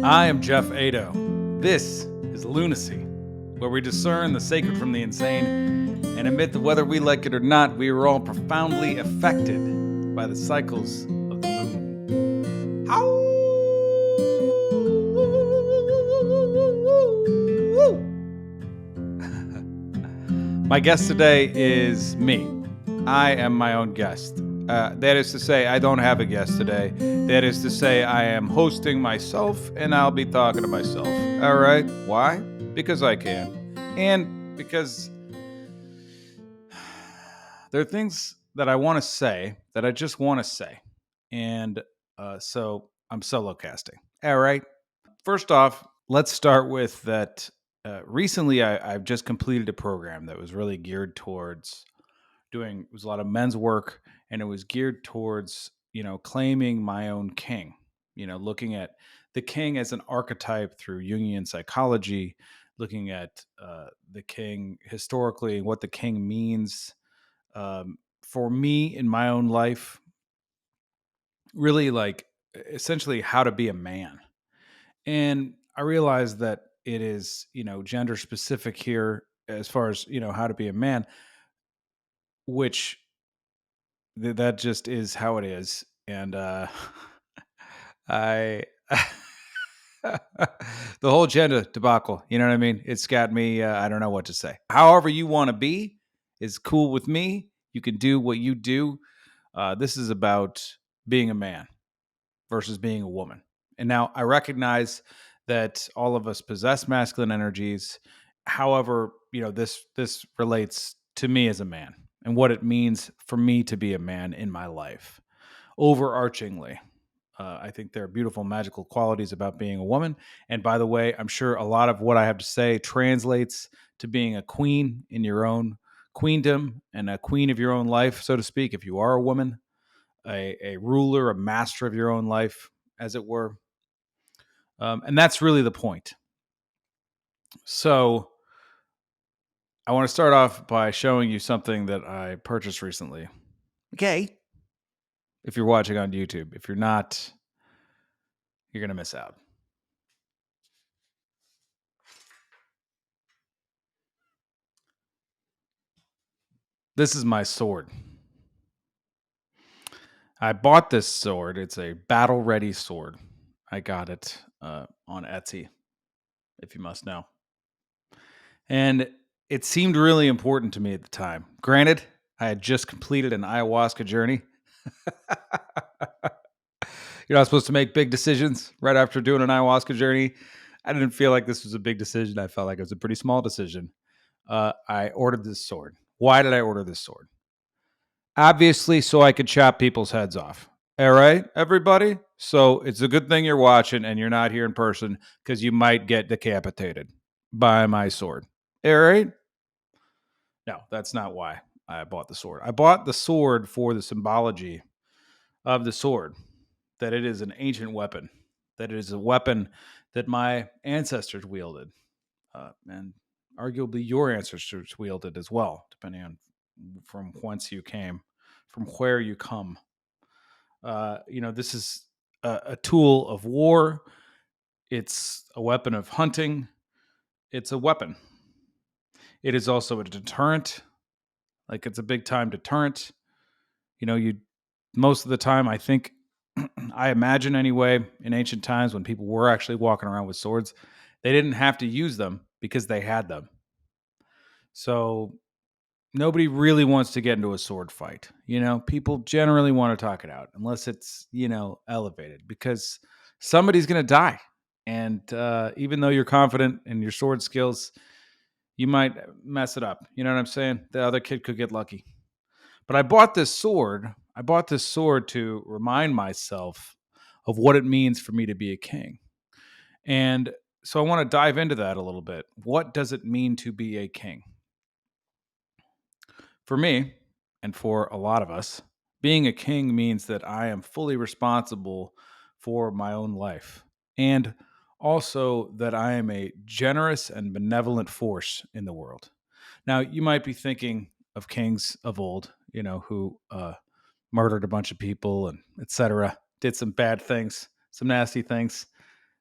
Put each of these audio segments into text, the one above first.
I am Geoff Eido. This is Lunacy, where we discern the sacred from the insane and admit that whether we like it or not, we are all profoundly affected by the cycles of the moon. My guest today is me. I am my own guest. That is to say, I don't have a guest today. That is to say, I am hosting myself and I'll be talking to myself. All right. Why? Because I can. And because there are things that I want to say that I just want to say. And so I'm solo casting. All right. First off, let's start with that. Recently, I've just completed a program that was really geared towards it was a lot of men's work, and it was geared towards claiming my own king, looking at the king as an archetype through Jungian psychology, looking at the king historically and what the king means for me in my own life, really like essentially how to be a man. And I realized that it is gender specific here as far as how to be a man, which that just is how it is. And I the whole gender debacle, you know what I mean? It's got me I don't know what to say. However you want to be is cool with me. You can do what you do. This is about being a man versus being a woman. And now I recognize that all of us possess masculine energies. However, this relates to me as a man and what it means for me to be a man in my life. Overarchingly, I think there are beautiful, magical qualities about being a woman. And by the way, I'm sure a lot of what I have to say translates to being a queen in your own queendom and a queen of your own life, so to speak, if you are a woman, a ruler, a master of your own life, as it were. And that's really the point. So I want to start off by showing you something that I purchased recently. Okay. If you're watching on YouTube, if you're not, you're going to miss out. This is my sword. I bought this sword. It's a battle ready sword. I got it on Etsy, if you must know. And it seemed really important to me at the time. Granted, I had just completed an ayahuasca journey. You're not supposed to make big decisions right after doing an ayahuasca journey. I didn't feel like this was a big decision. I felt like it was a pretty small decision. I ordered this sword. Why did I order this sword? Obviously, so I could chop people's heads off. All right, everybody? So it's a good thing you're watching and you're not here in person because you might get decapitated by my sword. All right? No, that's not why I bought the sword. I bought the sword for the symbology of the sword, that it is an ancient weapon, that it is a weapon that my ancestors wielded, and arguably your ancestors wielded as well, depending on from whence you came, from where you come. This is a tool of war. It's a weapon of hunting. It's a weapon. It is also a deterrent. Like it's a big time deterrent. You most of the time, I think, I imagine anyway, in ancient times when people were actually walking around with swords, they didn't have to use them because they had them. So nobody really wants to get into a sword fight. People generally want to talk it out unless it's, elevated because somebody's going to die. And even though you're confident in your sword skills, you might mess it up. You know what I'm saying? The other kid could get lucky. But I bought this sword. I bought this sword to remind myself of what it means for me to be a king. And so I want to dive into that a little bit. What does it mean to be a king? For me, and for a lot of us, being a king means that I am fully responsible for my own life. And also that I am a generous and benevolent force in the world. Now, you might be thinking of kings of old, who murdered a bunch of people and etc. Did some bad things, some nasty things.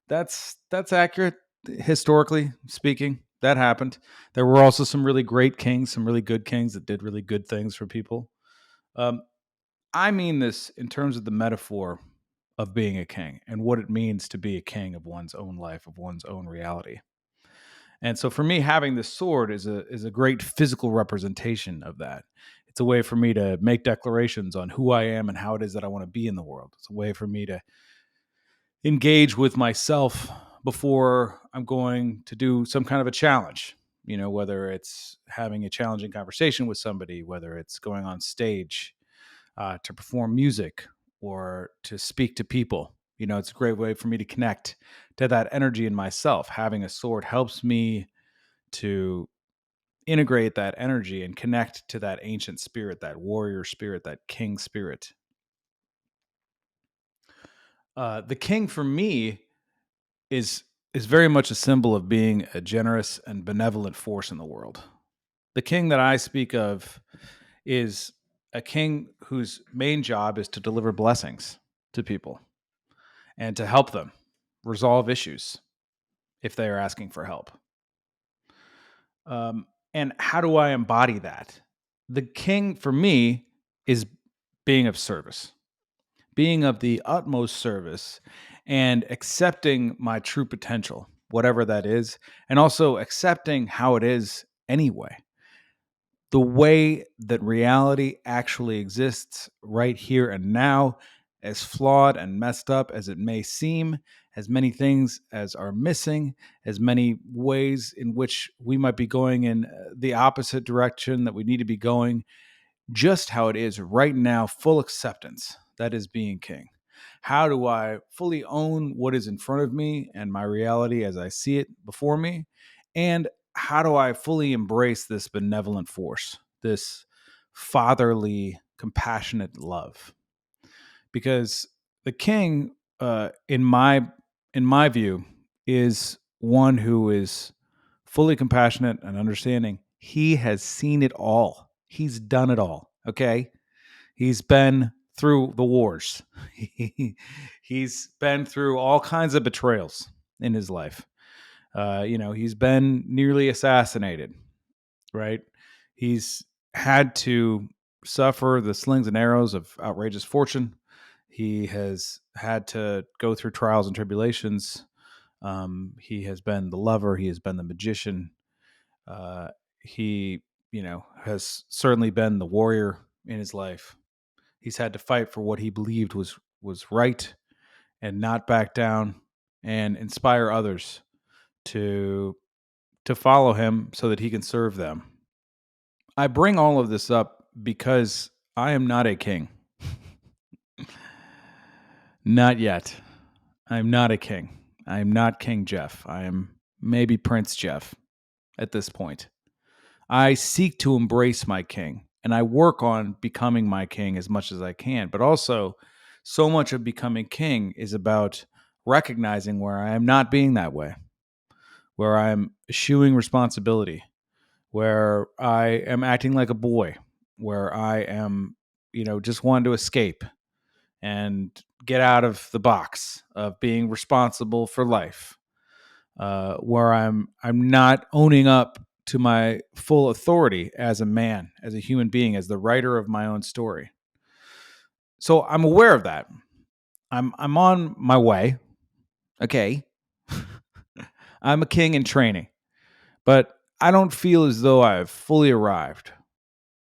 That's accurate. Historically speaking, that happened. There were also some really great kings, some really good kings that did really good things for people. Um, I mean this in terms of the metaphor of being a king and what it means to be a king of one's own life, of one's own reality. And so for me, having this sword is a great physical representation of that. It's a way for me to make declarations on who I am and how it is that I want to be in the world. It's a way for me to engage with myself before I'm going to do some kind of a challenge. You know, whether it's having a challenging conversation with somebody, whether it's going on stage to perform music or to speak to people. You know, it's a great way for me to connect to that energy in myself. Having a sword helps me to integrate that energy and connect to that ancient spirit, that warrior spirit, that king spirit. The king for me is is very much a symbol of being a generous and benevolent force in the world. The king that I speak of is a king whose main job is to deliver blessings to people and to help them resolve issues if they are asking for help. And how do I embody that? The king for me is being of service, being of the utmost service, and accepting my true potential, whatever that is, and also accepting how it is anyway. The way that reality actually exists right here and now, as flawed and messed up as it may seem, as many things as are missing, as many ways in which we might be going in the opposite direction that we need to be going, just how it is right now, full acceptance. That is being king. How do I fully own what is in front of me and my reality as I see it before me? And how do I fully embrace this benevolent force, this fatherly, compassionate love? Because the king, in my view, is one who is fully compassionate and understanding. He has seen it all. He's done it all. Okay, he's been through the wars. He's been through all kinds of betrayals in his life. He's been nearly assassinated, right? He's had to suffer the slings and arrows of outrageous fortune. He has had to go through trials and tribulations. He has been the lover. He has been the magician. He, has certainly been the warrior in his life. He's had to fight for what he believed was right and not back down and inspire others to follow him so that he can serve them. I bring all of this up because I am not a king. Not yet. I'm not a king. I am not King Geoff. I am maybe Prince Geoff at this point. I seek to embrace my king and I work on becoming my king as much as I can. But also, so much of becoming king is about recognizing where I am not being that way, where I'm eschewing responsibility, where I am acting like a boy, where I am, just wanting to escape and get out of the box of being responsible for life, where I'm not owning up to my full authority as a man, as a human being, as the writer of my own story. So I'm aware of that. I'm on my way. Okay. I'm a king in training, but I don't feel as though I've fully arrived.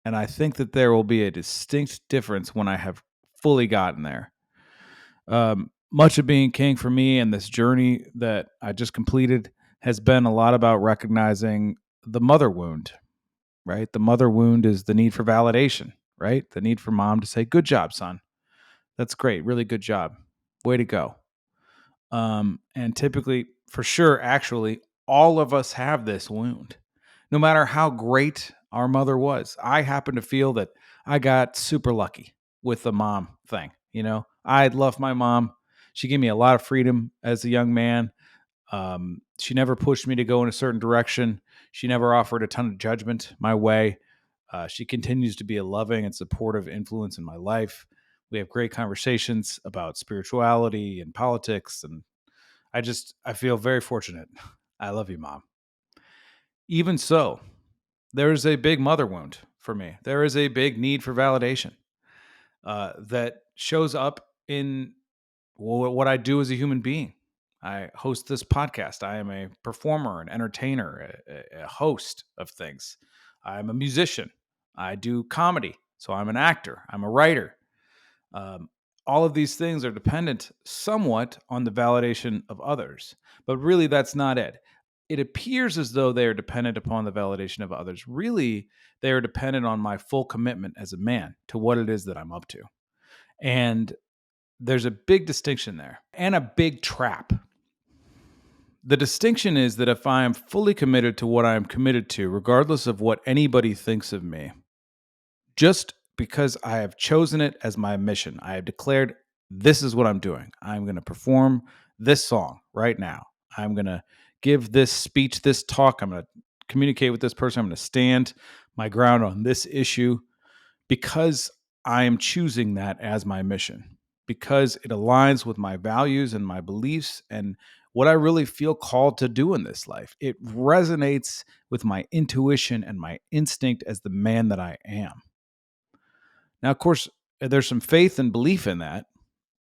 And I think that there will be a distinct difference when I have fully gotten there. Much of being king for me and this journey that I just completed has been a lot about recognizing the mother wound, right? The mother wound is the need for validation, right? The need for mom to say, "Good job, son. That's great. Really good job. Way to go." And typically, for sure, actually, all of us have this wound. No matter how great our mother was, I happen to feel that I got super lucky with the mom thing. I love my mom. She gave me a lot of freedom as a young man. She never pushed me to go in a certain direction. She never offered a ton of judgment my way. She continues to be a loving and supportive influence in my life. We have great conversations about spirituality and politics and I feel very fortunate. I love you, Mom. Even so, there's a big mother wound for me. There is a big need for validation that shows up in what I do as a human being. I host this podcast. I am a performer, an entertainer, a host of things. I'm a musician. I do comedy. So I'm an actor. I'm a writer. Um, all of these things are dependent somewhat on the validation of others, but really that's not it. It appears as though they are dependent upon the validation of others. Really, they are dependent on my full commitment as a man to what it is that I'm up to. And there's a big distinction there and a big trap. The distinction is that if I am fully committed to what I am committed to, regardless of what anybody thinks of me, just because I have chosen it as my mission, I have declared this is what I'm doing. I'm going to perform this song right now. I'm going to give this speech, this talk. I'm going to communicate with this person. I'm going to stand my ground on this issue because I am choosing that as my mission, because it aligns with my values and my beliefs and what I really feel called to do in this life. It resonates with my intuition and my instinct as the man that I am. Now, of course, there's some faith and belief in that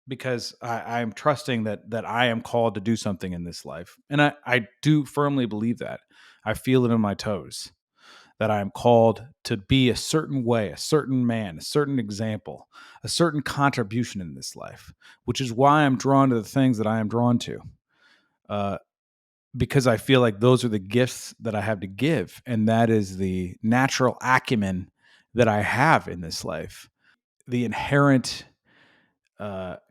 because I'm trusting that I am called to do something in this life. And I do firmly believe that. I feel it in my toes that I am called to be a certain way, a certain man, a certain example, a certain contribution in this life, which is why I'm drawn to the things that I am drawn to. Because I feel like those are the gifts that I have to give. And that is the natural acumen that I have in this life, the inherent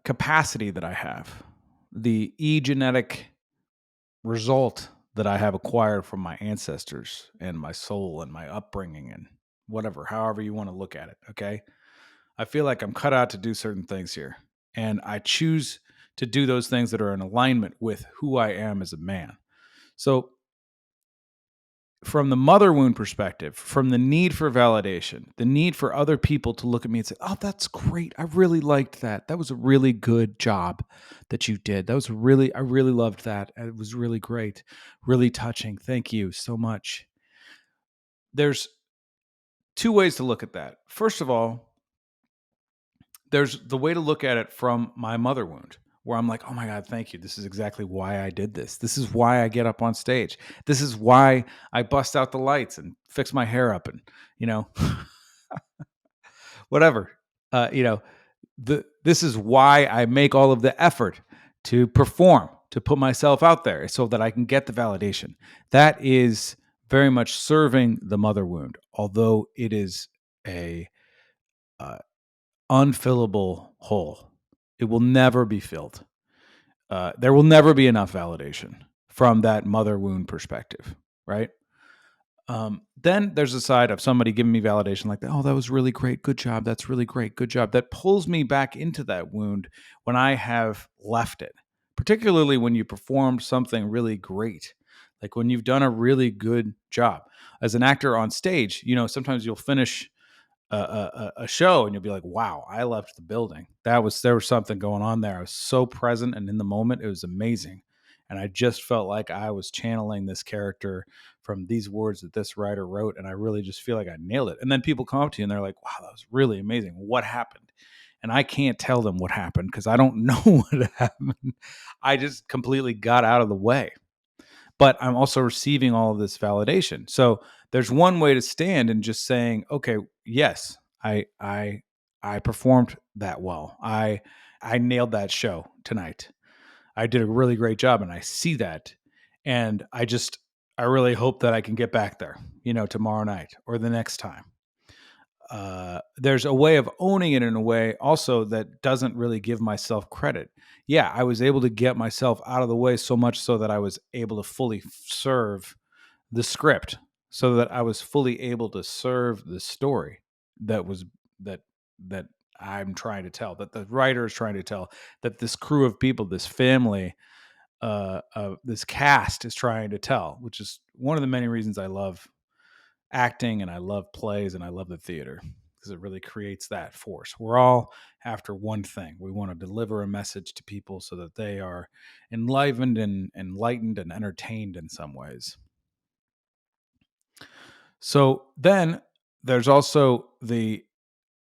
capacity that I have, the genetic result that I have acquired from my ancestors and my soul and my upbringing and whatever, however you want to look at it. Okay. I feel like I'm cut out to do certain things here. And I choose to do those things that are in alignment with who I am as a man. So, from the mother wound perspective, from the need for validation, the need for other people to look at me and say, "Oh, that's great. I really liked that. That was a really good job that you did. I really loved that. It was really great, really touching. Thank you so much." There's two ways to look at that. First of all, there's the way to look at it from my mother wound, where I'm like, oh my God, thank you. This is exactly why I did this. This is why I get up on stage. This is why I bust out the lights and fix my hair up and, you know, whatever. You know, this is why I make all of the effort to perform, to put myself out there so that I can get the validation. That is very much serving the mother wound, although it is a uh, unfillable hole. It will never be filled. There will never be enough validation from that mother wound perspective, right? Then there's a side of somebody giving me validation like that. Oh, that was really great. Good job. That's really great. Good job. That pulls me back into that wound when I have left it, particularly when you performed something really great. Like when you've done a really good job as an actor on stage, you know, sometimes you'll finish a show and you'll be like, wow, I left the building. There was something going on there. I was so present and in the moment. It was amazing. And I just felt like I was channeling this character from these words that this writer wrote. And I really just feel like I nailed it. And then people come up to you and they're like, wow, that was really amazing. What happened? And I can't tell them what happened because I don't know what happened. I just completely got out of the way. But I'm also receiving all of this validation. So there's one way to stand and just saying, okay, yes, I performed that well. I nailed that show tonight. I did a really great job and I see that. And I really hope that I can get back there, you know, tomorrow night or the next time. There's a way of owning it in a way also that doesn't really give myself credit. Yeah, I was able to get myself out of the way so much so that I was able to fully serve the script, so that I was fully able to serve the story that was that that I'm trying to tell, that the writer is trying to tell, that this crew of people, this family, this cast is trying to tell, which is one of the many reasons I love acting and I love plays and I love the theater. because it really creates that force. We're all after one thing. We want to deliver a message to people so that they are enlivened and enlightened and entertained in some ways. So then there's also the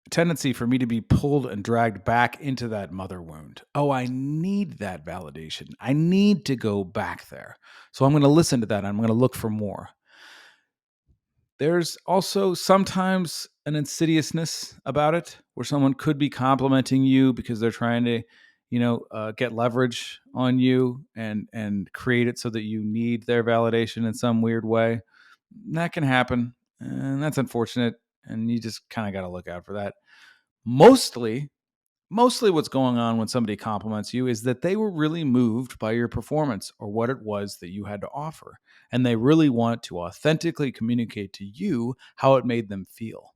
tendency for me to be pulled and dragged back into that mother wound. Oh, I need that validation. I need to go back there. So I'm going to listen to that. I'm going to look for more. There's also sometimes an insidiousness about it where someone could be complimenting you because they're trying to, get leverage on you and create it so that you need their validation in some weird way. That can happen, and that's unfortunate. And you just kind of got to look out for that. Mostly, Mostly what's going on when somebody compliments you is that they were really moved by your performance or what it was that you had to offer. And they really want to authentically communicate to you how it made them feel.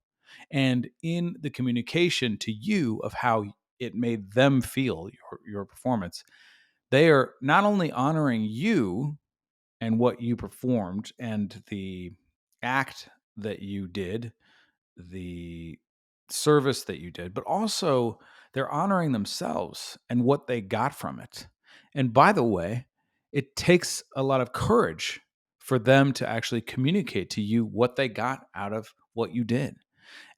And in the communication to you of how it made them feel, your performance, they are not only honoring you and what you performed and the act that you did, the service that you did, but also they're honoring themselves and what they got from it. And by the way, it takes a lot of courage for them to actually communicate to you what they got out of what you did.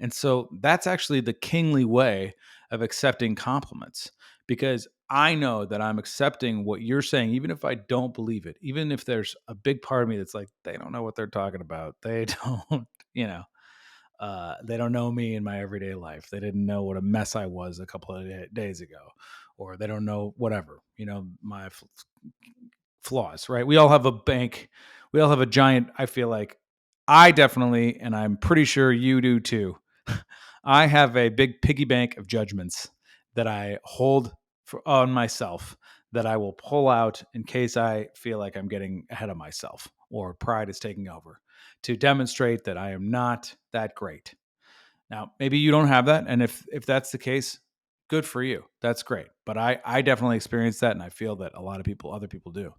And so that's actually the kingly way of accepting compliments, because I know that I'm accepting what you're saying, even if I don't believe it, even if there's a big part of me that's like, they don't know what they're talking about. They don't, you know, they don't know me in my everyday life. They didn't know what a mess I was a couple of days ago, or they don't know whatever, my flaws, right? We all have a bank. We all have a giant, I feel like I definitely, and I'm pretty sure you do too. I have a big piggy bank of judgments that I hold on myself that I will pull out in case I feel like I'm getting ahead of myself or pride is taking over, to demonstrate that I am not that great. Now, maybe you don't have that, and if that's the case, good for you. That's great. But I definitely experienced that, and I feel that a lot of other people do.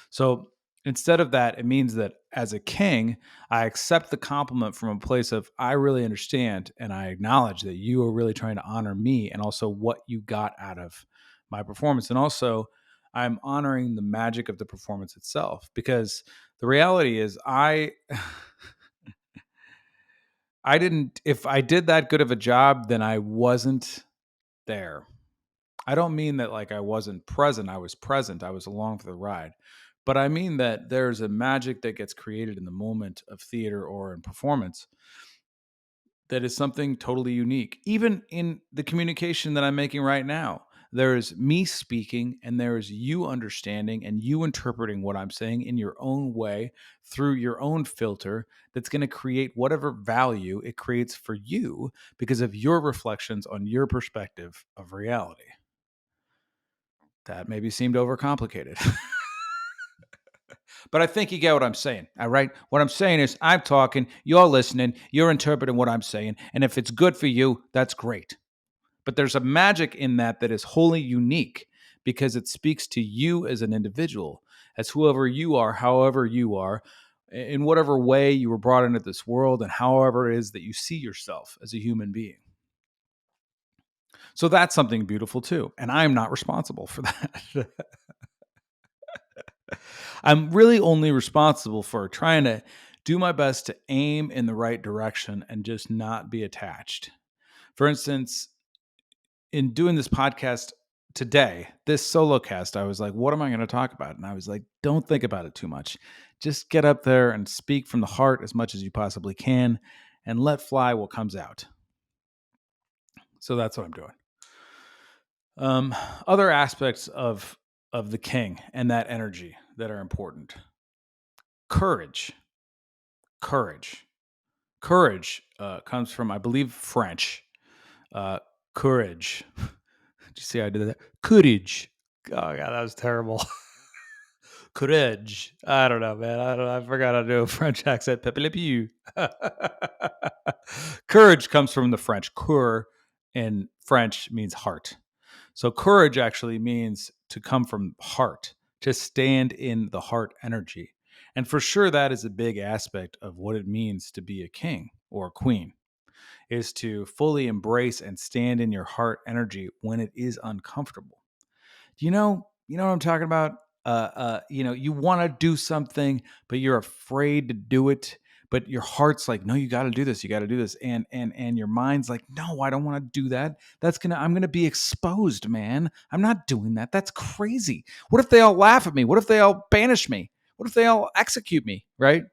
So instead of that, it means that as a king, I accept the compliment from a place of I really understand, and I acknowledge that you are really trying to honor me and also what you got out of my performance, and also I'm honoring the magic of the performance itself, because the reality is I didn't, if I did that good of a job, then I wasn't there. I don't mean that like I wasn't present. I was present. I was along for the ride. But I mean that there's a magic that gets created in the moment of theater or in performance that is something totally unique. Even in the communication that I'm making right now, there is me speaking and there is you understanding and you interpreting what I'm saying in your own way through your own filter that's going to create whatever value it creates for you because of your reflections on your perspective of reality. That maybe seemed overcomplicated. But I think you get what I'm saying. All right. What I'm saying is, I'm talking, you're listening, you're interpreting what I'm saying. And if it's good for you, that's great. But there's a magic in that is wholly unique because it speaks to you as an individual, as whoever you are, however you are, in whatever way you were brought into this world, and however it is that you see yourself as a human being. So that's something beautiful too. And I'm not responsible for that. I'm really only responsible for trying to do my best to aim in the right direction and just not be attached. For instance, in doing this podcast today, this solo cast, I was like, what am I going to talk about? And I was like, don't think about it too much. Just get up there and speak from the heart as much as you possibly can and let fly what comes out. So that's what I'm doing. Other aspects of the king and that energy that are important. Courage. Courage. Courage comes from, I believe, French. Courage. Did you see how I did that? Courage. Oh god, that was terrible. Courage. I don't know, man. I forgot how to do a French accent. Pepe le pew. Courage comes from the French. Coeur in French means heart. So courage actually means to come from heart, to stand in the heart energy. And for sure, that is a big aspect of what it means to be a king or a queen. is to fully embrace and stand in your heart energy when it is uncomfortable. You know what I'm talking about? You want to do something, but you're afraid to do it. But your heart's like, no, you got to do this. You got to do this. And your mind's like, no, I don't want to do that. I'm gonna be exposed, man. I'm not doing that. That's crazy. What if they all laugh at me? What if they all banish me? What if they all execute me? Right?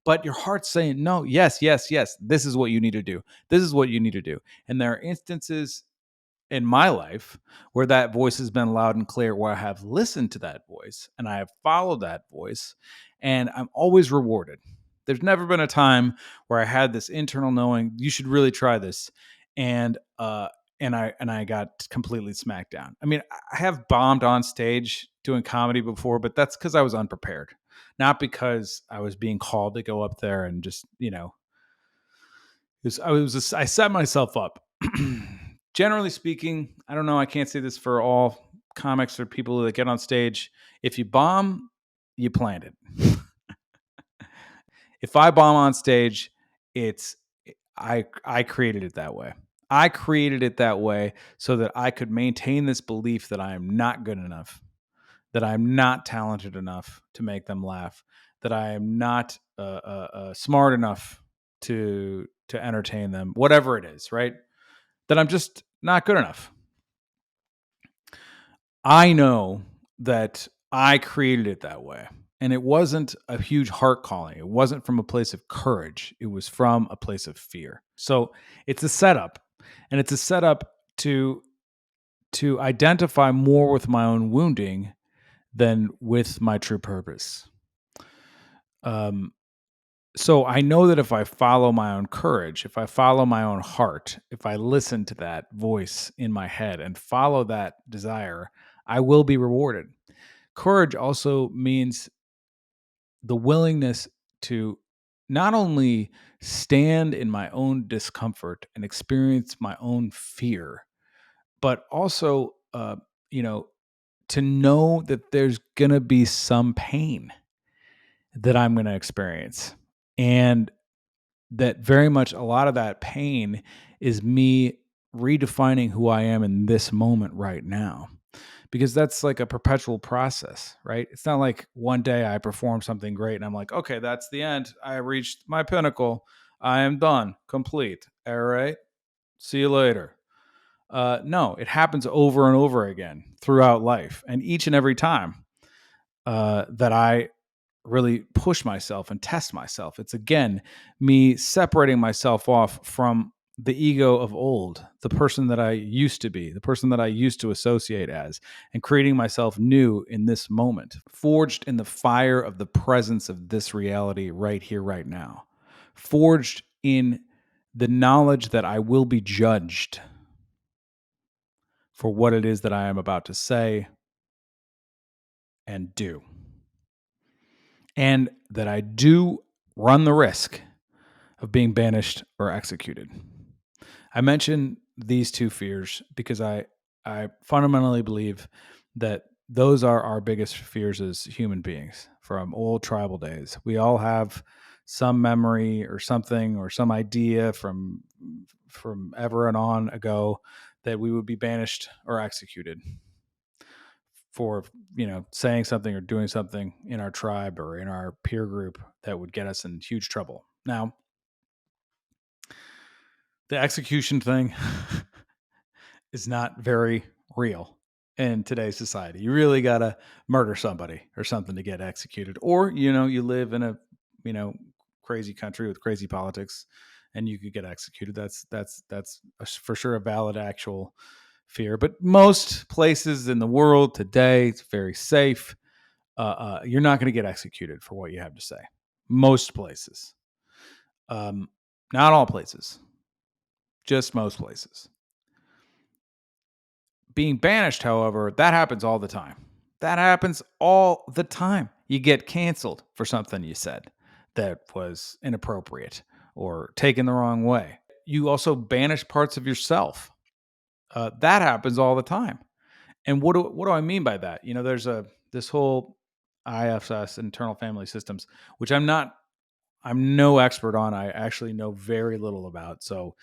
But your heart's saying, no, yes, yes, yes. This is what you need to do. This is what you need to do. And there are instances in my life where that voice has been loud and clear, where I have listened to that voice and I have followed that voice, and I'm always rewarded. There's never been a time where I had this internal knowing you should really try this, and I got completely smacked down. I mean, I have bombed on stage doing comedy before, but that's because I was unprepared, not because I was being called to go up there and just I set myself up. Generally speaking, I don't know. I can't say this for all comics or people that get on stage. If you bomb, you planned it. If I bomb on stage, it's I created it that way. I created it that way so that I could maintain this belief that I am not good enough, that I'm not talented enough to make them laugh, that I am not smart enough to entertain them, whatever it is, right? That I'm just not good enough. I know that I created it that way. And it wasn't a huge heart calling. It wasn't from a place of courage. It was from a place of fear. So it's a setup. And it's a setup to identify more with my own wounding than with my true purpose. So I know that if I follow my own courage, if I follow my own heart, if I listen to that voice in my head and follow that desire, I will be rewarded. Courage also means the willingness to not only stand in my own discomfort and experience my own fear, but also, to know that there's going to be some pain that I'm going to experience. And that very much a lot of that pain is me redefining who I am in this moment right now. Because that's like a perpetual process, right? It's not like one day I perform something great and I'm like, okay, that's the end. I reached my pinnacle. I am done, complete. All right. See you later. No, it happens over and over again throughout life. And each and every time that I really push myself and test myself. It's again me separating myself off from the ego of old, the person that I used to be, the person that I used to associate as, and creating myself new in this moment, forged in the fire of the presence of this reality right here, right now, forged in the knowledge that I will be judged for what it is that I am about to say and do. And that I do run the risk of being banished or executed. I mention these two fears because I fundamentally believe that those are our biggest fears as human beings from old tribal days. We all have some memory or something or some idea from ever and on ago that we would be banished or executed for saying something or doing something in our tribe or in our peer group that would get us in huge trouble. Now, the execution thing is not very real in today's society. You really got to murder somebody or something to get executed. Or, you live in a, crazy country with crazy politics and you could get executed. That's for sure a valid actual fear. But most places in the world today, it's very safe. You're not going to get executed for what you have to say. Most places. Not all places. Just most places. Being banished, however, that happens all the time. That happens all the time. You get canceled for something you said that was inappropriate or taken the wrong way. You also banish parts of yourself. That happens all the time. And what do I mean by that? There's this whole IFS, internal family systems, which I'm no expert on. I actually know very little about. So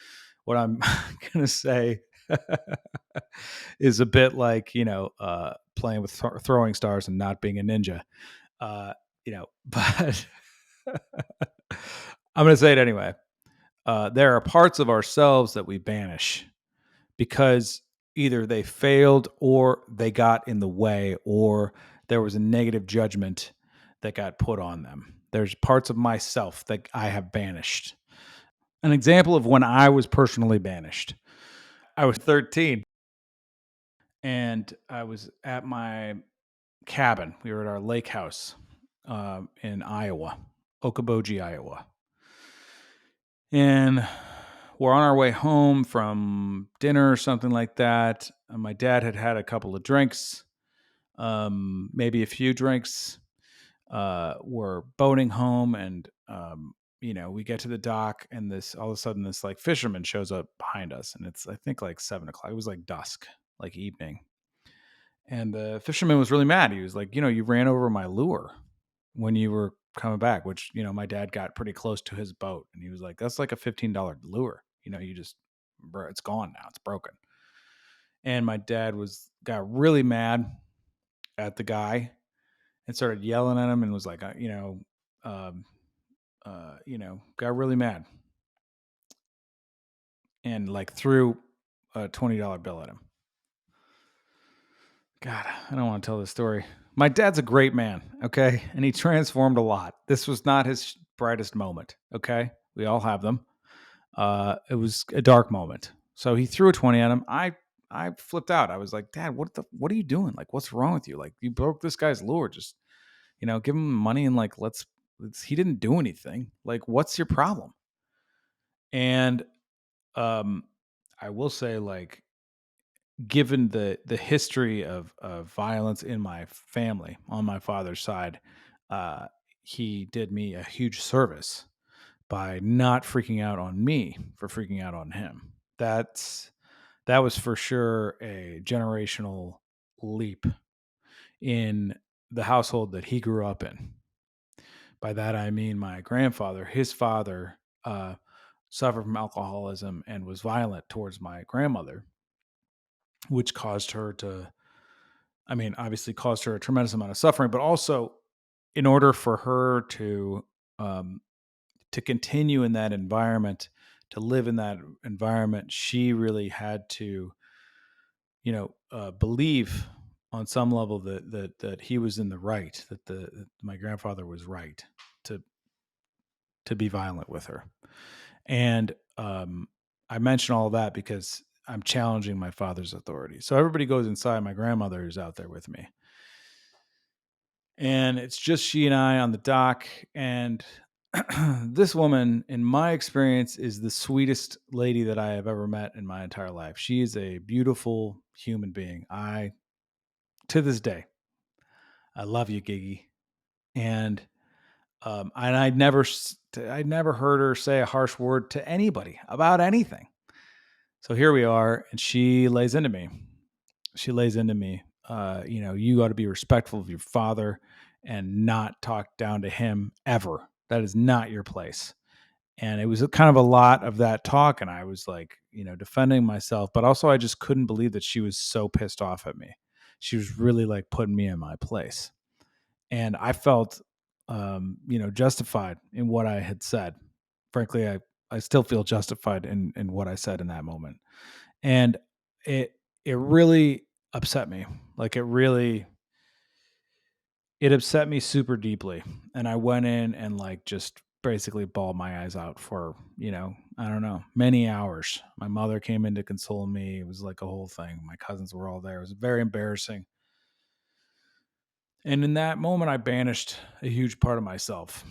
what I'm going to say is a bit like, playing with throwing stars and not being a ninja. But I'm going to say it anyway. There are parts of ourselves that we banish because either they failed or they got in the way or there was a negative judgment that got put on them. There's parts of myself that I have banished. An example of when I was personally banished. I was 13 and I was at my cabin. We were at our lake house in Iowa, Okoboji, Iowa. And we're on our way home from dinner or something like that. My dad had had a couple of drinks, maybe a few drinks. We're boating home, and we get to the dock, and this all of a sudden this like fisherman shows up behind us, and it's I think like 7 o'clock. It was like dusk, like evening, and the fisherman was really mad. He was like, you ran over my lure when you were coming back, which, my dad got pretty close to his boat. And he was like, that's like a $15 lure. It's gone now. It's broken. And my dad got really mad at the guy and started yelling at him and was like, got really mad and like threw a $20 bill at him. God, I don't want to tell this story. My dad's a great man, okay? And he transformed a lot. This was not his brightest moment, okay? We all have them. It was a dark moment. So he threw a 20 at him. I flipped out. I was like, Dad, what are you doing? Like, what's wrong with you? Like, you broke this guy's lure. Just, give him money and like, let's he didn't do anything. Like, what's your problem? And I will say, like, given the history of violence in my family on my father's side, uh, he did me a huge service by not freaking out on me for freaking out on him. That was for sure a generational leap in the household that he grew up in. By that I mean my grandfather, his father, suffered from alcoholism and was violent towards my grandmother, which caused her to, obviously caused her a tremendous amount of suffering, but also in order for her um, to continue in that environment, to live in that environment, she really had to, believe on some level that he was in the right, that my grandfather was right to be violent with her. And I mention all of that because I'm challenging my father's authority. So everybody goes inside. My grandmother is out there with me. And it's just she and I on the dock. And this woman, in my experience, is the sweetest lady that I have ever met in my entire life. She is a beautiful human being. To this day, I love you, Giggy. And I'd never heard her say a harsh word to anybody about anything. So here we are, and she lays into me. You got to be respectful of your father and not talk down to him ever. That is not your place. And it was kind of a lot of that talk. And I was like, defending myself, but also I just couldn't believe that she was so pissed off at me. She was really like putting me in my place. And I felt, justified in what I had said. Frankly, I still feel justified in what I said in that moment. And it really upset me. Like it upset me super deeply. And I went in and like just basically bawled my eyes out for, I don't know, many hours. My mother came in to console me. It was like a whole thing. My cousins were all there. It was very embarrassing. And in that moment, I banished a huge part of myself,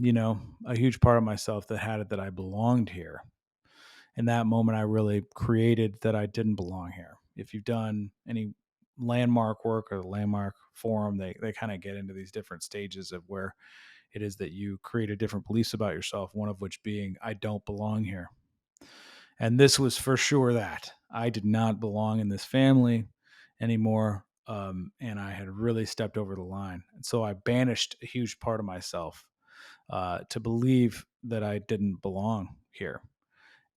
a huge part of myself that had it that I belonged here. In that moment, I really created that I didn't belong here. If you've done any landmark work or the landmark forum, they kind of get into these different stages of where it is that you create different beliefs about yourself, one of which being, I don't belong here. And this was for sure that I did not belong in this family anymore. And I had really stepped over the line. And so I banished a huge part of myself to believe that I didn't belong here.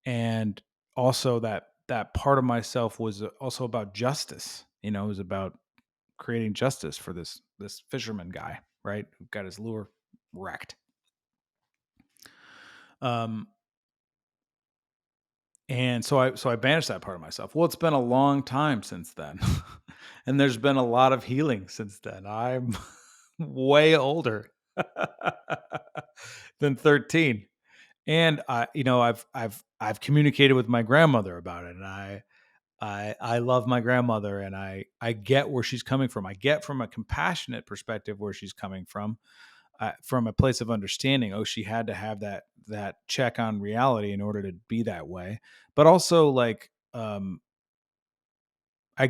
And also that part of myself was also about justice. It was about creating justice for this fisherman guy, right? Who got his lure wrecked. Um, and so I banished that part of myself. Well, it's been a long time since then, and there's been a lot of healing since then. I'm way older than 13, and I've communicated with my grandmother about it, and I love my grandmother, and I get where she's coming from. I get from a compassionate perspective where she's coming from a place of understanding. Oh, she had to have that check on reality in order to be that way. But also, like, I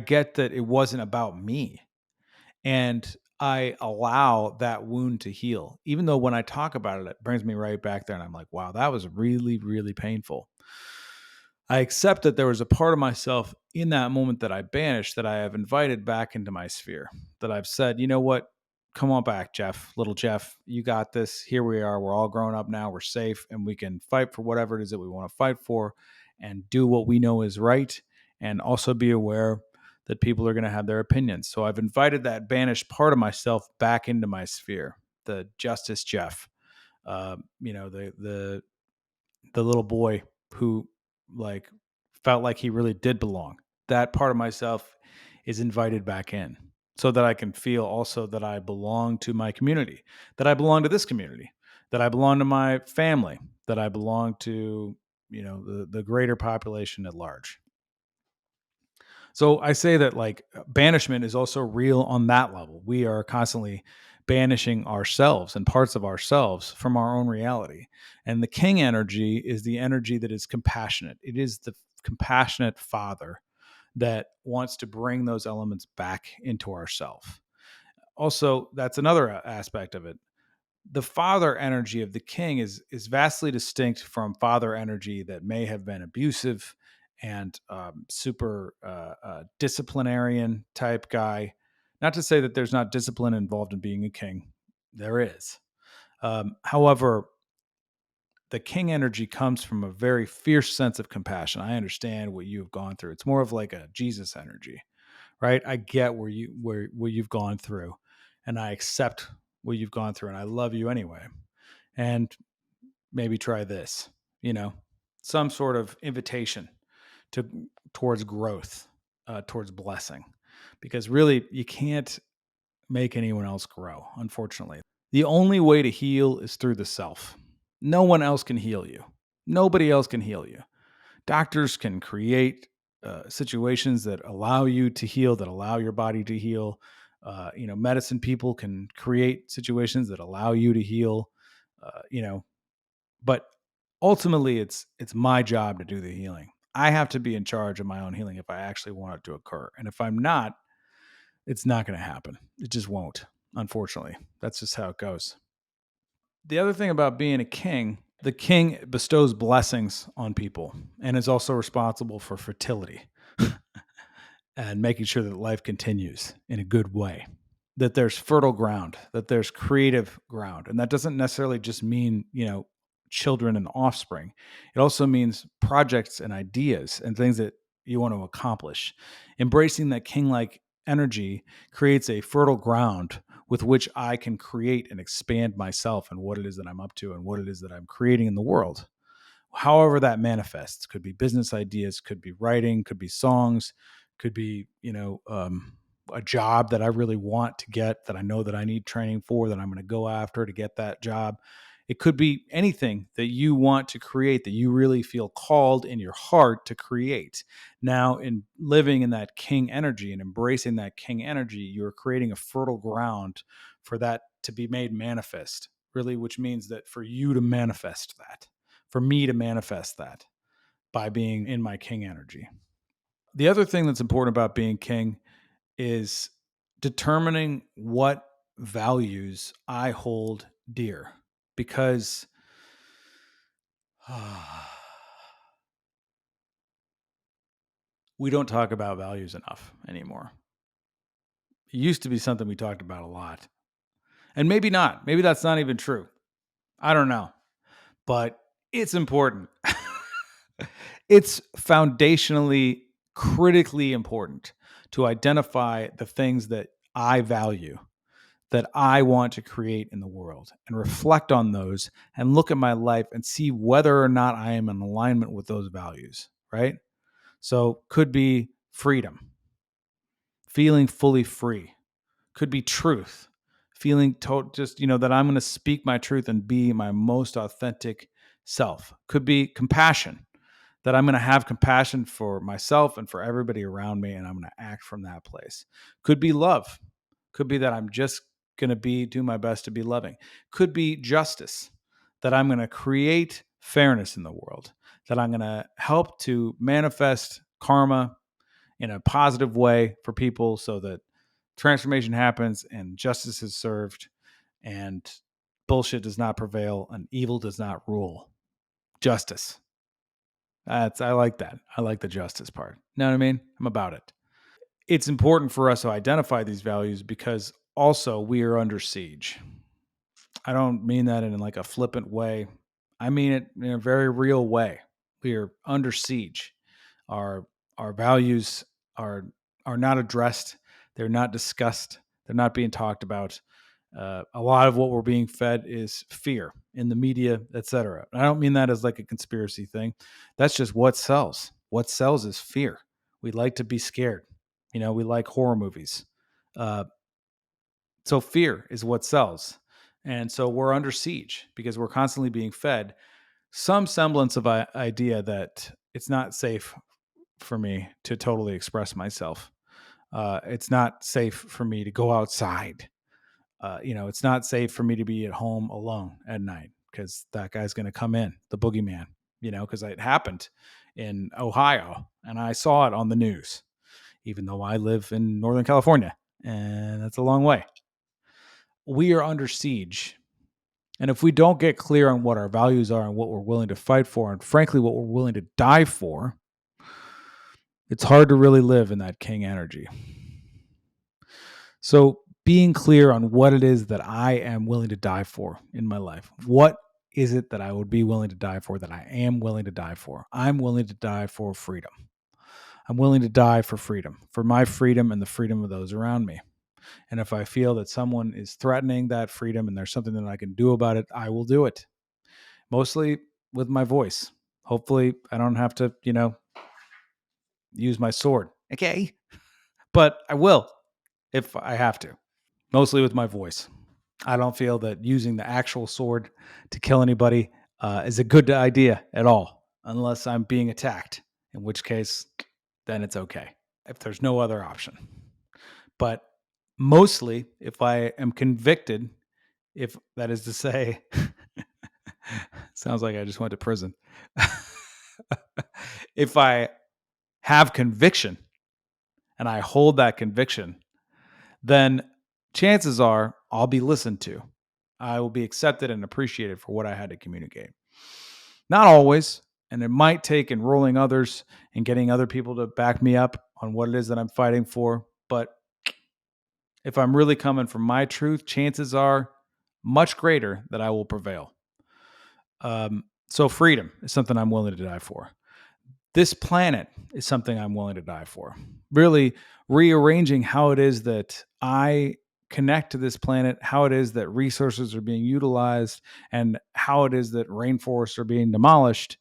get that it wasn't about me, and I allow that wound to heal. Even though when I talk about it, it brings me right back there, and I'm like, wow, that was really, really painful. I accept that there was a part of myself in that moment that I banished that I have invited back into my sphere. That I've said, you know what? Come on back, Geoff, little Geoff. You got this. Here we are. We're all grown up now. We're safe and we can fight for whatever it is that we want to fight for and do what we know is right. And also be aware that people are going to have their opinions. So I've invited that banished part of myself back into my sphere, the Justice Geoff. The little boy who like felt like he really did belong. That part of myself is invited back in so that I can feel also that I belong to my community, that I belong to this community, that I belong to my family, that I belong to, the greater population at large. So I say that like banishment is also real on that level. We are constantly banishing ourselves and parts of ourselves from our own reality. And the king energy is the energy that is compassionate. It is the compassionate father that wants to bring those elements back into ourself. Also, that's another aspect of it. The father energy of the king is vastly distinct from father energy that may have been abusive and super disciplinarian type guy. Not to say that there's not discipline involved in being a king, there is. However, the king energy comes from a very fierce sense of compassion. I understand what you've gone through. It's more of like a Jesus energy, right? I get where you've gone through, and I accept what you've gone through, and I love you anyway. And maybe try this, you know, some sort of invitation to towards growth, towards blessing, because really you can't make anyone else grow. Unfortunately, the only way to heal is through the self. No one else can heal you. Nobody else can heal you. Doctors can create situations that allow you to heal, that allow your body to heal. Medicine people can create situations that allow you to heal. But ultimately, it's my job to do the healing. I have to be in charge of my own healing if I actually want it to occur. And if I'm not, it's not going to happen. It just won't. Unfortunately, that's just how it goes. The other thing about being a king, the king bestows blessings on people and is also responsible for fertility and making sure that life continues in a good way, that there's fertile ground, that there's creative ground. And that doesn't necessarily just mean, children and offspring. It also means projects and ideas and things that you want to accomplish. Embracing that king like energy creates a fertile ground with which I can create and expand myself and what it is that I'm up to and what it is that I'm creating in the world. However that manifests, could be business ideas, could be writing, could be songs, could be a job that I really want to get, that I know that I need training for, that I'm going to go after to get that job. It could be anything that you want to create, that you really feel called in your heart to create. Now, in living in that king energy and embracing that king energy, you're creating a fertile ground for that to be made manifest, really, which means that for you to manifest that, for me to manifest that by being in my king energy. The other thing that's important about being king is determining what values I hold dear, because we don't talk about values enough anymore. It used to be something we talked about a lot. And maybe not. Maybe that's not even true. I don't know. But it's important. It's foundationally critically important to identify the things that I value, that I want to create in the world, and reflect on those and look at my life and see whether or not I am in alignment with those values, right? So, could be freedom, feeling fully free, could be truth, feeling just, that I'm going to speak my truth and be my most authentic self, could be compassion, that I'm going to have compassion for myself and for everybody around me, and I'm going to act from that place. Could be love. Could be that I'm just going to do my best to be loving. Could be justice, that I'm going to create fairness in the world, that I'm going to help to manifest karma in a positive way for people so that transformation happens and justice is served and bullshit does not prevail and evil does not rule. Justice. I like that. I like the justice part. Know what I mean? I'm about it. It's important for us to identify these values because also we are under siege. I don't mean that in like a flippant way. I mean it in a very real way. We are under siege. Our our values are not addressed. They're not discussed. They're not being talked about. A lot of what we're being fed is fear in the media, etc. I don't mean that as like a conspiracy thing. That's just what sells. What sells is fear. We like to be scared. We like horror movies. Uh, so fear is what sells. And so we're under siege because we're constantly being fed some semblance of an idea that it's not safe for me to totally express myself. It's not safe for me to go outside. It's not safe for me to be at home alone at night because that guy's going to come in, the boogeyman, because it happened in Ohio and I saw it on the news, even though I live in Northern California and that's a long way. We are under siege. And if we don't get clear on what our values are and what we're willing to fight for, and frankly, what we're willing to die for, it's hard to really live in that king energy. So, being clear on what it is that I am willing to die for in my life. What is it that I would be willing to die for, that I am willing to die for? I'm willing to die for freedom. I'm willing to die for freedom, for my freedom and the freedom of those around me. And if I feel that someone is threatening that freedom and there's something that I can do about it, I will do it. Mostly with my voice. Hopefully, I don't have to, use my sword. Okay. But I will if I have to. Mostly with my voice. I don't feel that using the actual sword to kill anybody is a good idea at all, unless I'm being attacked, in which case, then it's okay if there's no other option. But mostly, if I am convicted, if that is to say, sounds like I just went to prison. If I have conviction and I hold that conviction, then chances are I'll be listened to. I will be accepted and appreciated for what I had to communicate. Not always, and it might take enrolling others and getting other people to back me up on what it is that I'm fighting for. But if I'm really coming from my truth, chances are much greater that I will prevail. So freedom is something I'm willing to die for. This planet is something I'm willing to die for. Really rearranging how it is that I connect to this planet, how it is that resources are being utilized, and how it is that rainforests are being demolished.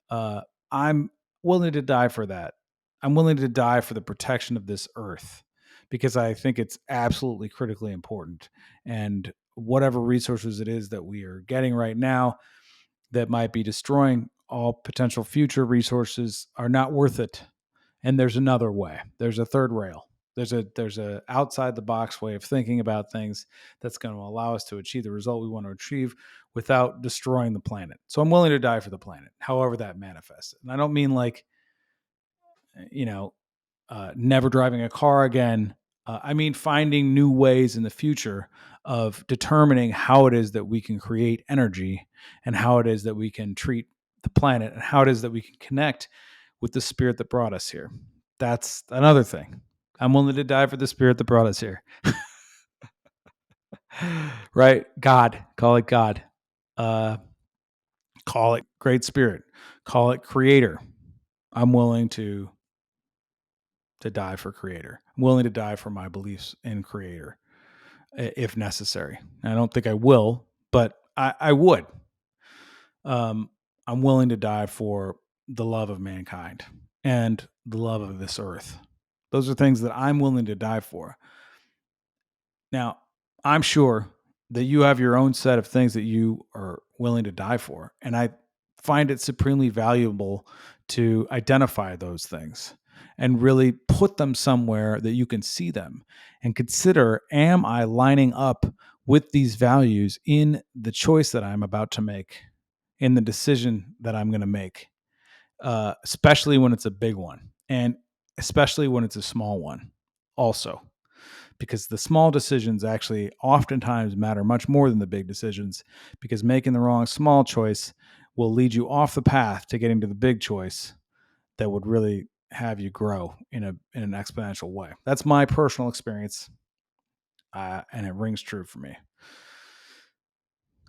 I'm willing to die for that. I'm willing to die for the protection of this earth because I think it's absolutely critically important. And whatever resources it is that we are getting right now that might be destroying all potential future resources are not worth it. And there's another way. There's a third rail. There's a outside the box way of thinking about things that's going to allow us to achieve the result we want to achieve without destroying the planet. So I'm willing to die for the planet, however that manifests. And I don't mean like, you know, never driving a car again. I mean, finding new ways in the future of determining how it is that we can create energy and how it is that we can treat the planet and how it is that we can connect with the spirit that brought us here. That's another thing. I'm willing to die for the spirit that brought us here. Right? God. Call it God. Uh, call it great spirit. Call it creator. I'm willing to die for creator. I'm willing to die for my beliefs in creator if necessary. I don't think I will, but I would. Um, I'm willing to die for the love of mankind and the love of this earth. Those are things that I'm willing to die for. Now, I'm sure that you have your own set of things that you are willing to die for. And I find it supremely valuable to identify those things and really put them somewhere that you can see them and consider, am I lining up with these values in the choice that I'm about to make, in the decision that I'm going to make, especially when it's a big one and especially when it's a small one also, because the small decisions actually oftentimes matter much more than the big decisions, because making the wrong small choice will lead you off the path to getting to the big choice that would really have you grow in an exponential way. That's my personal experience, and it rings true for me.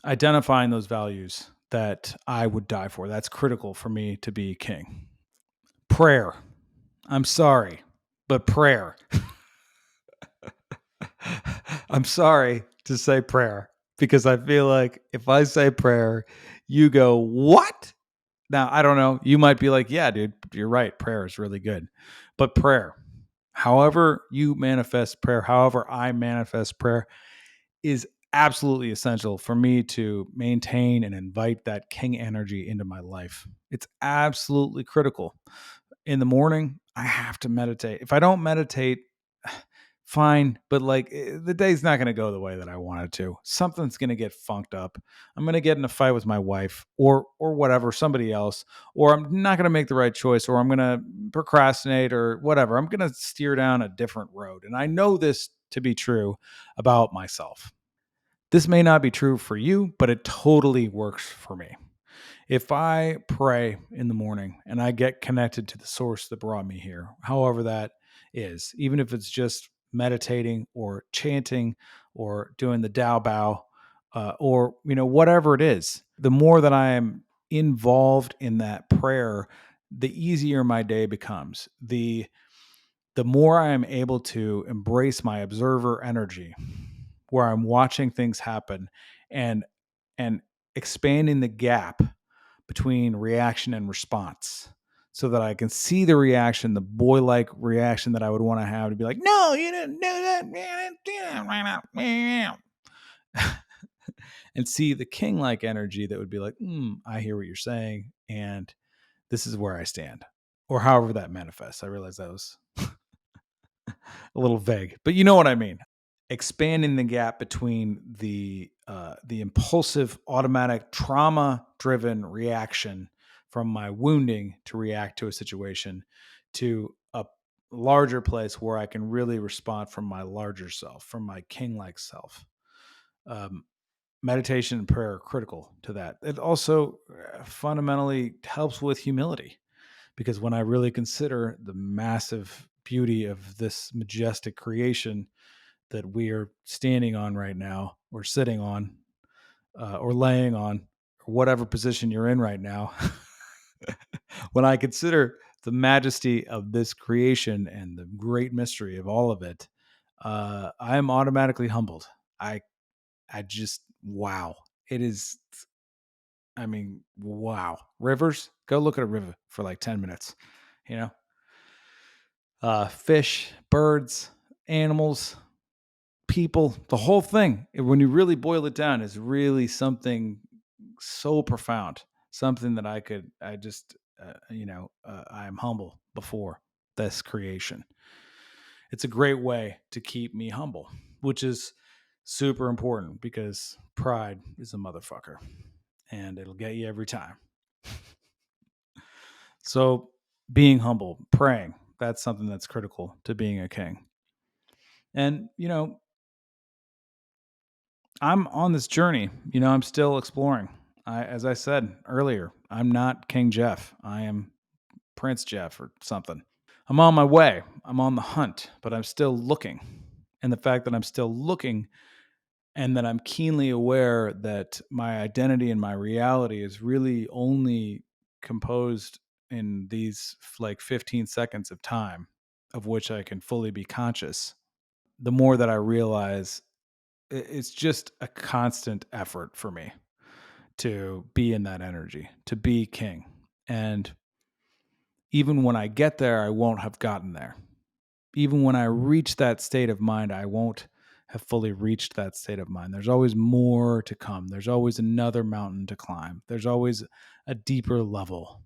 Identifying those values that I would die for, that's critical for me to be king. Prayer. I'm sorry, but prayer. I'm sorry to say prayer because I feel like if I say prayer, you go, what? Now, I don't know. You might be like, yeah, dude, you're right. Prayer is really good. But prayer, however you manifest prayer, however I manifest prayer, is absolutely essential for me to maintain and invite that king energy into my life. It's absolutely critical. In the morning, I have to meditate. If I don't meditate, fine, but like the day's not going to go the way that I wanted to. Something's going to get funked up. I'm going to get in a fight with my wife or whatever, somebody else, or I'm not going to make the right choice, or I'm going to procrastinate or whatever. I'm going to steer down a different road. And I know this to be true about myself. This may not be true for you, but it totally works for me. If I pray in the morning and I get connected to the source that brought me here, however that is, even if it's just meditating or chanting or doing the Tao Bao, or whatever it is, the more that I am involved in that prayer, the easier my day becomes. The more I am able to embrace my observer energy, where I'm watching things happen and and expanding the gap between reaction and response so that I can see the reaction, the boy like reaction that I would want to have to be like, no, you didn't do that. You didn't do that right now. And see the king like energy that would be like, I hear what you're saying. And this is where I stand, or however that manifests. I realize that was a little vague, but you know what I mean. Expanding the gap between the impulsive, automatic, trauma-driven reaction from my wounding to react to a situation to a larger place where I can really respond from my larger self, from my king-like self. Um, Meditation and prayer are critical to that. It also fundamentally helps with humility, because when I really consider the massive beauty of this majestic creation that we are standing on right now, or sitting on, or laying on, or whatever position you're in right now, when I consider the majesty of this creation and the great mystery of all of it, I am automatically humbled. I, I just, wow. It is, I mean, wow. Rivers, go look at a river for like 10 minutes, you know? Fish, birds, animals, people, the whole thing, when you really boil it down, is really something so profound, something that I just, I'm humble before this creation. It's a great way to keep me humble, which is super important because pride is a motherfucker and it'll get you every time. So being humble, praying, that's something that's critical to being a king. And, I'm on this journey. I'm still exploring. As I said earlier, I'm not King Geoff. I am Prince Geoff or something. I'm on my way. I'm on the hunt, but I'm still looking. And the fact that I'm still looking and that I'm keenly aware that my identity and my reality is really only composed in these like 15 seconds of time of which I can fully be conscious, the more that I realize it's just a constant effort for me to be in that energy, to be king. And even when I get there, I won't have gotten there. Even when I reach that state of mind, I won't have fully reached that state of mind. There's always more to come. There's always another mountain to climb. There's always a deeper level.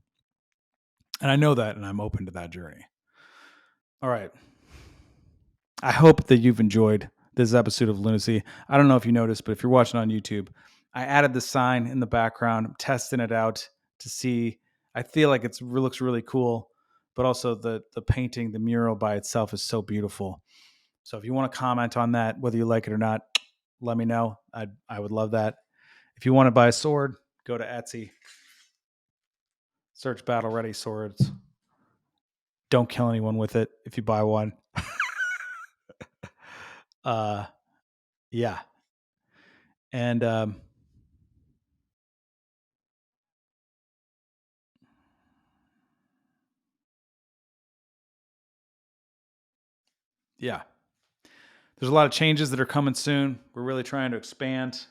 And I know that, and I'm open to that journey. All right. I hope that you've enjoyed this episode of Lunacy. I don't know if you noticed, but if you're watching on YouTube, I added the sign in the background. I'm testing it out to see. I feel like it looks really cool, but also the painting, the mural by itself is so beautiful. So if you want to comment on that, whether you like it or not, let me know. I would love that. If you want to buy a sword, go to Etsy. Search Battle Ready Swords. Don't kill anyone with it if you buy one. Yeah. And yeah. There's a lot of changes that are coming soon. We're really trying to expand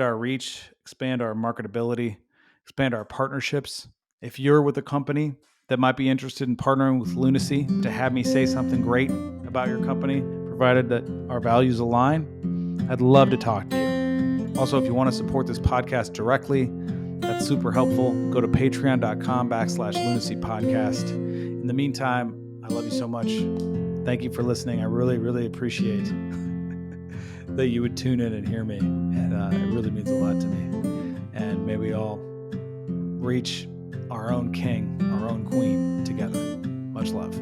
our reach, expand our marketability, expand our partnerships. If you're with a company that might be interested in partnering with Lunacy to have me say something great about your company, provided that our values align, I'd love to talk to you. Also, if you want to support this podcast directly, that's super helpful. Go to patreon.com/Lunacy podcast. In the meantime, I love you so much. Thank you for listening. I really, really appreciate that you would tune in and hear me. And it really means a lot to me. And may we all reach our own king, our own queen together. Much love.